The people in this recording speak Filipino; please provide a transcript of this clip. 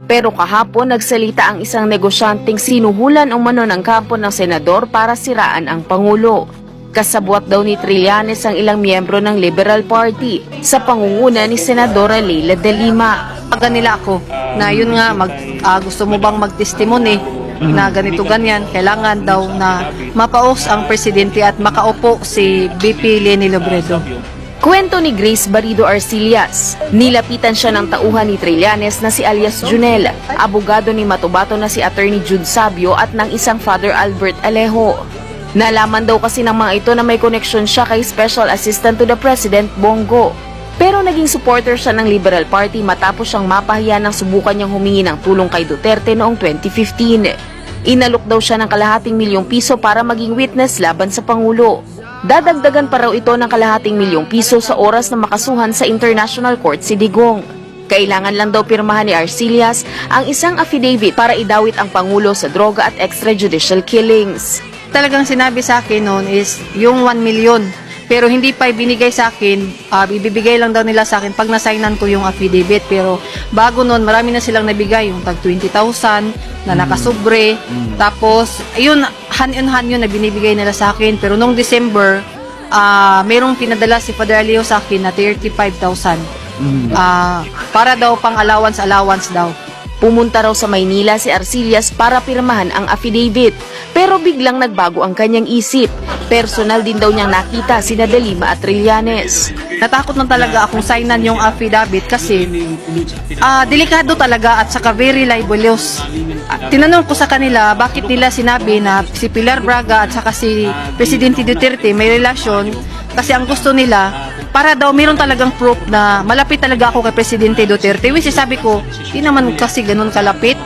Pero kahapon nagsalita ang isang negosyanteng sinuhulan umano ng kampo ng senador para siraan ang Pangulo. Kasabwat daw ni Trillanes ang ilang miyembro ng Liberal Party sa pangunguna ni Senadora Leila de Lima. Pag nila ako na yun nga, gusto mo bang magtestimony na ganito ganyan, kailangan daw na mapaos ang presidente at makaupo si VP Leni Robredo. Kwento ni Grace Barido Arcillas, nilapitan siya ng tauhan ni Trillanes na si alias Junel, abogado ni Matubato na si Attorney Jude Sabio at ng isang Father Albert Alejo. Nalaman daw kasi ng mga ito na may koneksyon siya kay Special Assistant to the President Bongo. Pero naging supporter siya ng Liberal Party matapos siyang mapahiya ng subukan niyang humingi ng tulong kay Duterte noong 2015. Inalok daw siya ng ₱250,000 para maging witness laban sa Pangulo. Dadagdagan pa raw ito ng ₱250,000 sa oras na makasuhan sa International Court si Digong. Kailangan lang daw pirmahan ni Arcillas ang isang affidavit para idawit ang Pangulo sa droga at extrajudicial killings. Talagang sinabi sa akin noon is yung 1 million. Pero hindi pa ibinigay sa akin, ibibigay lang daw nila sa akin pag nasaynan ko yung affidavit. Pero bago noon, marami na silang nabigay, yung tag 20,000 na nakasobre. Tapos, yun, hand-in-hand yun na binibigay nila sa akin. Pero nung December, merong pinadala si Father Alejo sa akin na 35,000. Para daw pang allowance daw. Pumunta raw sa Maynila si Arcillas para pirmahan ang affidavit. Pero biglang nagbago ang kanyang isip. Personal din daw niyang nakita sina de Lima at Trillanes. Natakot na talaga akong signan yung affidavit kasi delikado talaga at saka very libelous. Tinanong ko sa kanila bakit nila sinabi na si Pilar Braga at saka si Presidente Duterte may relasyon kasi ang gusto nila para daw meron talagang proof na malapit talaga ako kay Presidente Duterte. Which sabi ko, di naman kasi ganun kalapit.